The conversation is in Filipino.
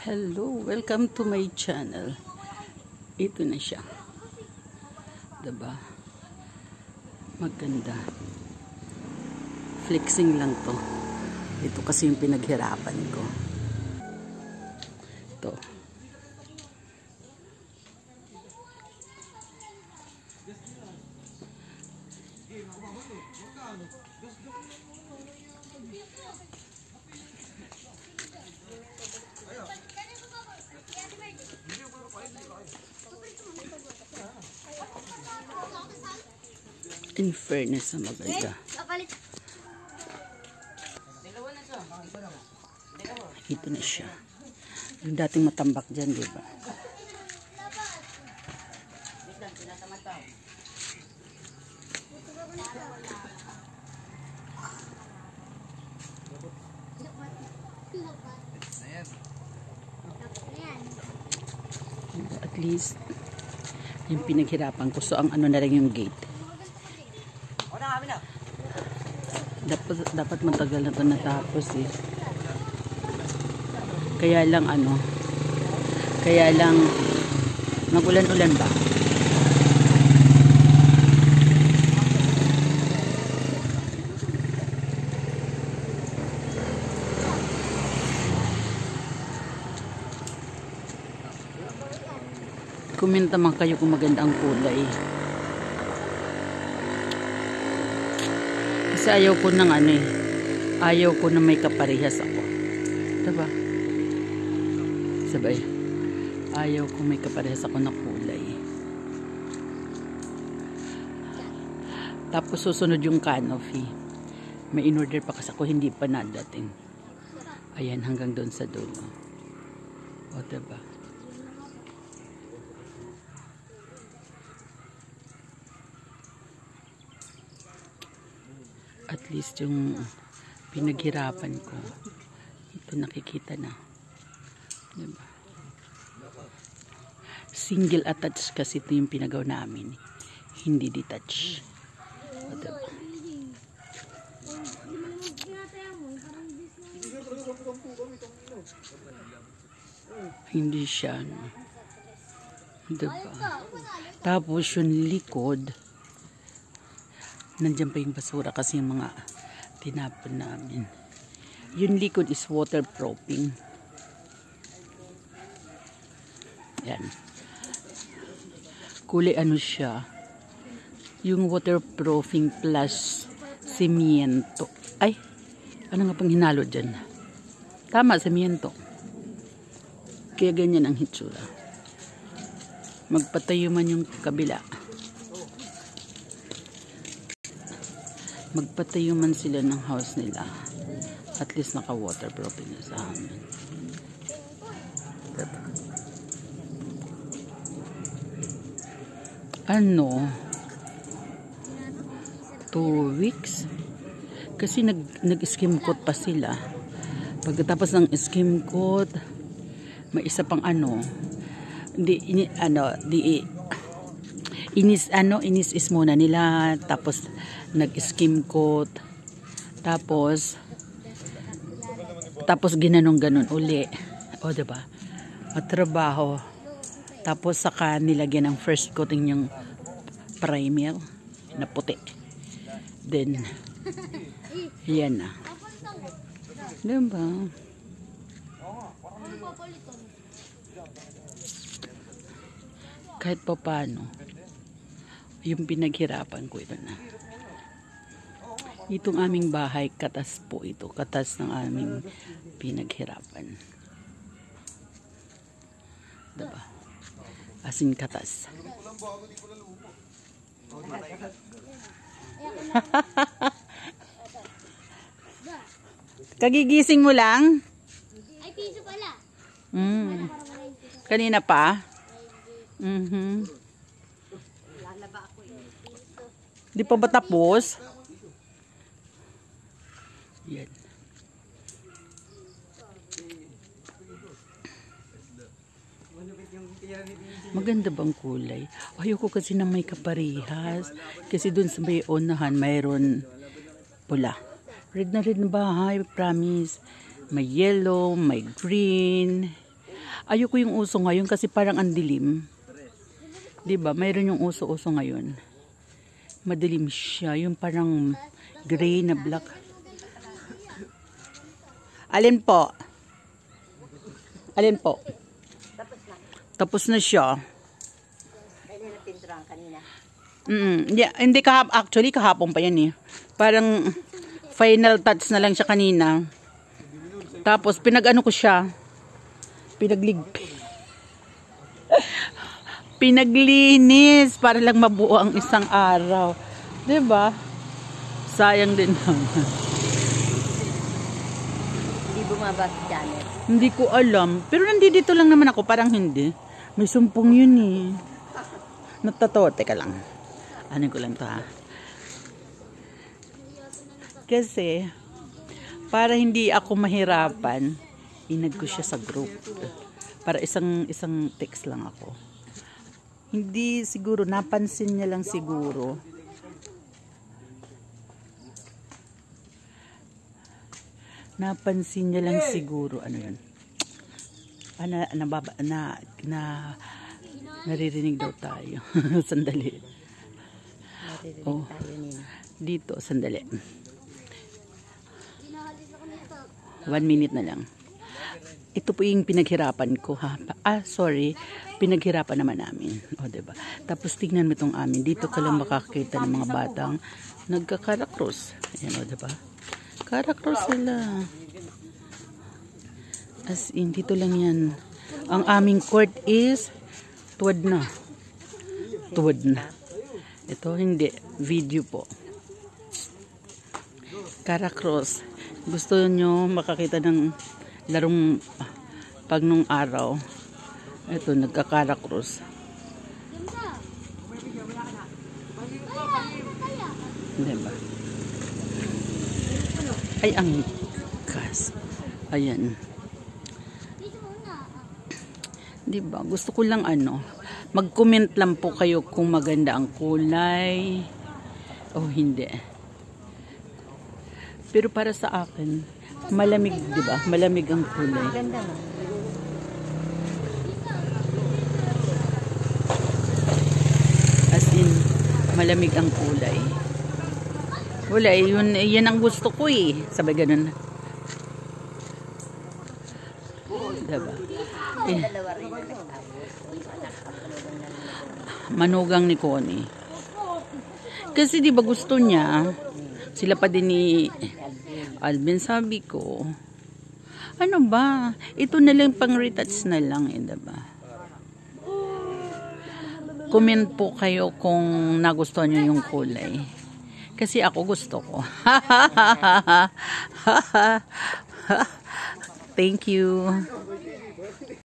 Hello, welcome to my channel. Ito na siya. Diba? Maganda. Flexing lang to. Ito kasi yung pinaghirapan ko. Ito. In fairness na maganda. Ito na siya. Yung dating matambak dyan, diba? At least, yung pinaghirapan ko. So, ang ano na rin yung gate. Dapat matagal na ito natapos eh. Kaya lang nagulan-ulan ba? Comment naman kayo kung maganda ang kulay. Kasi ayaw ko ng ayaw ko na may kaparehas ako. Diba? Sabay. Ayaw ko may kaparehas ako na kulay. Tapos susunod yung canopy. May in-order pa kasi ako, hindi pa nadating. Ayan, hanggang doon sa dulo. O, diba? At least yung pinaghirapan ko, ito nakikita na. Diba? Single attach kasi ito yung pinagaw namin. Hindi detach. O, diba? Hindi siya. Diba? Tapos yung likod, nandiyan pa yung basura kasi yung mga tinapon namin. Yung likod is waterproofing. Yan. Kulay ano siya. Yung waterproofing plus semiento. Ay, ano nga pang hinalo dyan? Tama, semiento. Kaya ganyan ang hitsura. Magpatayo man yung kabila. Magpatayo man sila ng house nila, at least naka-waterproofing na sa amin. Diba? Ano? 2 weeks? Kasi nag-skim coat pa sila. Pagkatapos ng skim coat, may isa pang inis muna nila, tapos nag-skim coat, tapos ginanong-ganon uli. O, diba? Matrabaho. Tapos saka nilagyan ng first coating yung primer na puti. Then, yan na. Diba? Kahit pa paano, yung pinaghirapan ko ito na. Itong aming bahay, katas po ito. Katas ng aming pinaghirapan. Diba? Asin katas. Kagigising mo lang? Ay, piso pala. Kanina pa? Di pa ba tapos? Yan. Maganda bang kulay? Ayoko kasi na may kaparihas. Kasi dun sa may unahan, mayroon pula. Red na bahay, promise. May yellow, may green. Ayoko yung uso ngayon kasi parang ang dilim. Diba? Mayroon yung uso-uso ngayon. Madilim siya. Yung parang gray na black. Alin po? Alin po? Tapos na siya. Kailan na pinturang kanina? Yeah, hindi actually kahapon pa yan eh. Parang final touch na lang siya kanina. Tapos pinag-ano ko siya. Pinaglinis para lang mabuo ang isang araw. 'Di ba? Sayang din naman. Hindi bumaba si Janet. Hindi ko alam. Pero nandito lang naman ako. Parang hindi. May sumpong yun eh. Natatawa. Teka lang. Ano ko lang to ha. Kasi, para hindi ako mahirapan, inag ko siya sa group. Para isang text lang ako. Hindi siguro. Napansin niya lang siguro. Napansin niya lang siguro. Ano yun? Naririnig daw tayo. Sandali. Naririnig tayo nila. Dito, sandali. 1 minute na lang. Ito po yung pinaghirapan ko ha. Sorry. Pinaghirapan naman namin. O, diba? Tapos tignan mo itong amin. Dito ka lang makakita ng mga batang nagkakarakros. Ayan o, diba? Karakros sila. As in, dito lang yan. Ang aming court is tuwad na. Tuwad na. Ito hindi. Video po. Karakros. Gusto nyo makakita ng larong pag nung araw. Ito, nagkakarakros. Diba? Ay, ang gas. Ayan. Diba? Gusto ko lang mag-comment lang po kayo kung maganda ang kulay o hindi. Pero para sa akin, malamig, diba? Malamig ang kulay. Ganda nga. As in, malamig ang kulay. Wala, yan ang gusto ko eh. Sabi ganun. Diba? Dalawa rin na Manugang ni Connie. Kasi diba gusto niya, sila pa din ni Alvin, sabi ko, ano ba? Ito na lang pang retouch na lang eh, diba? Comment po kayo kung nagustuhan niyo yung kulay. Kasi ako gusto ko. Thank you.